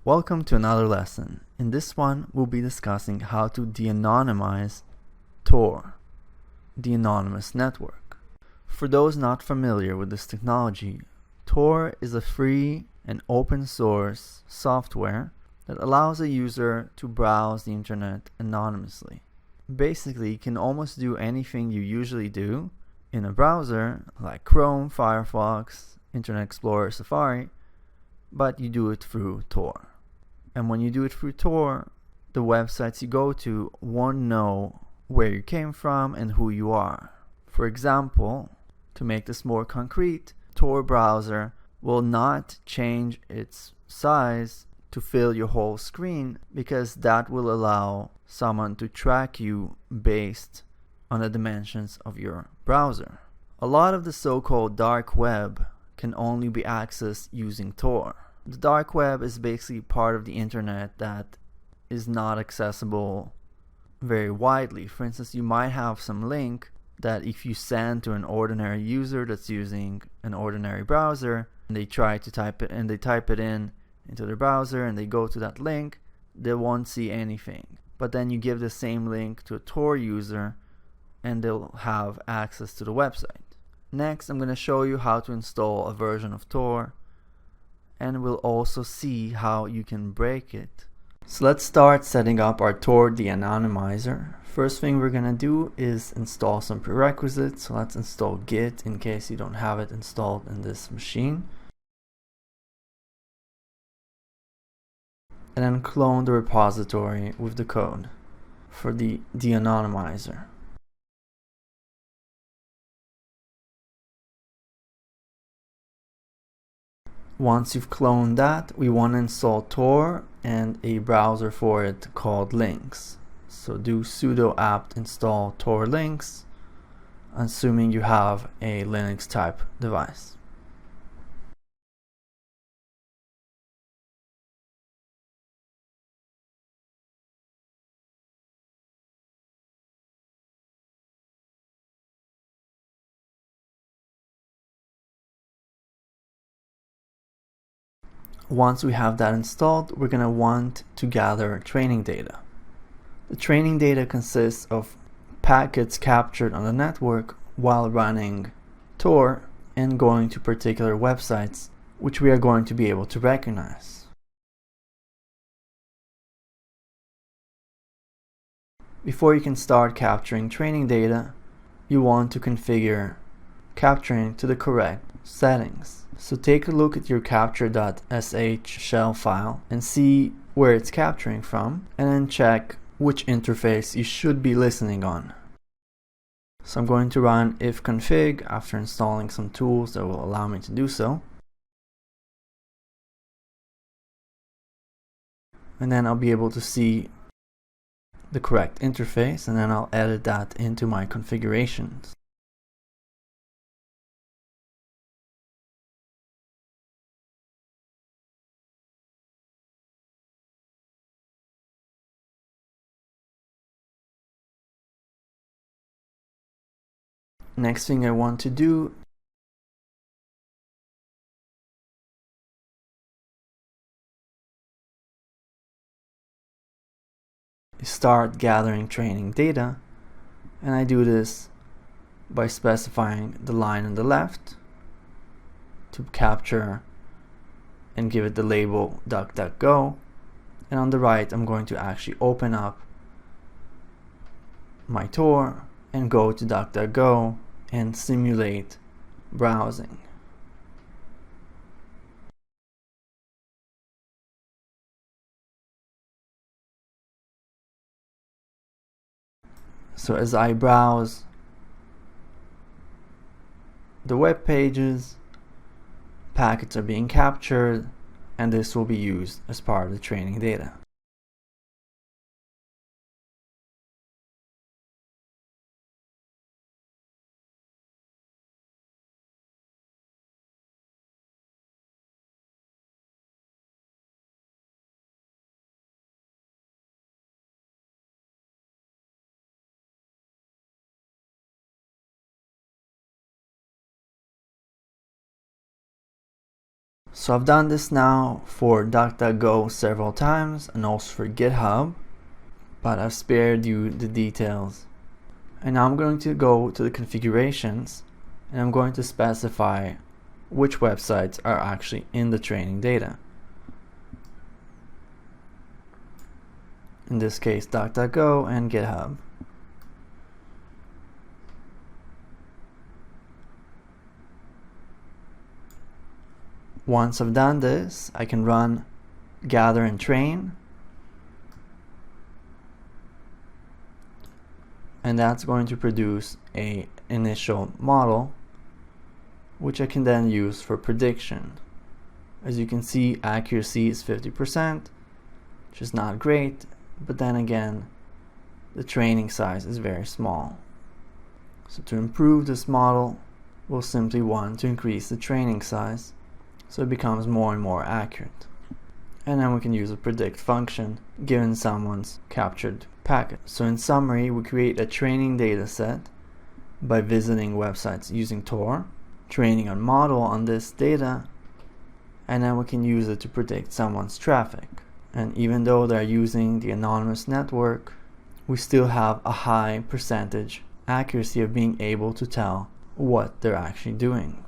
Welcome to another lesson. In this one, we'll be discussing how to de-anonymize Tor, the anonymous network. For those not familiar with this technology, Tor is a free and open source software that allows a user to browse the internet anonymously. Basically, you can almost do anything you usually do in a browser like Chrome, Firefox, Internet Explorer, Safari, but you do it through Tor. And when you do it through Tor, the websites you go to won't know where you came from and who you are. For example, to make this more concrete, Tor browser will not change its size to fill your whole screen because that will allow someone to track you based on the dimensions of your browser. A lot of the so-called dark web can only be accessed using Tor. The dark web is basically part of the internet that is not accessible very widely. For instance, you might have some link that if you send to an ordinary user that's using an ordinary browser and they try to type it and they type it in into their browser and they go to that link, they won't see anything. But then you give the same link to a Tor user and they'll have access to the website. Next, I'm going to show you how to install a version of Tor, and we'll also see how you can break it. So let's start setting up our Tor de-anonymizer. First thing we're going to do is install some prerequisites. So let's install Git in case you don't have it installed in this machine. And then clone the repository with the code for the de-anonymizer. Once you've cloned that, we want to install Tor and a browser for it called Lynx. So do sudo apt install Tor Lynx, assuming you have a Linux type device. Once we have that installed, we're going to want to gather training data. The training data consists of packets captured on the network while running Tor and going to particular websites, which we are going to be able to recognize. Before you can start capturing training data, you want to configure capturing to the correct settings. So take a look at your capture.sh shell file and see where it's capturing from, and then check which interface you should be listening on. So I'm going to run ifconfig after installing some tools that will allow me to do so. And then I'll be able to see the correct interface, and then I'll edit that into my configurations. Next thing I want to do is start gathering training data, and I do this by specifying the line on the left to capture and give it the label DuckDuckGo, and on the right I'm going to actually open up my Tor and go to DuckDuckGo and simulate browsing. So as I browse the web pages, packets are being captured, and this will be used as part of the training data. So I've done this now for DuckDuckGo several times and also for GitHub, but I've spared you the details. And now I'm going to go to the configurations and I'm going to specify which websites are actually in the training data. In this case, DuckDuckGo and GitHub. Once I've done this, I can run gather and train, and that's going to produce an initial model which I can then use for prediction. As you can see, accuracy is 50%, which is not great, but then again, the training size is very small. So to improve this model, we'll simply want to increase the training size so it becomes more and more accurate. And then we can use a predict function given someone's captured packet. So in summary, we create a training data set by visiting websites using Tor, training our model on this data, and then we can use it to predict someone's traffic. And even though they're using the anonymous network, we still have a high percentage accuracy of being able to tell what they're actually doing.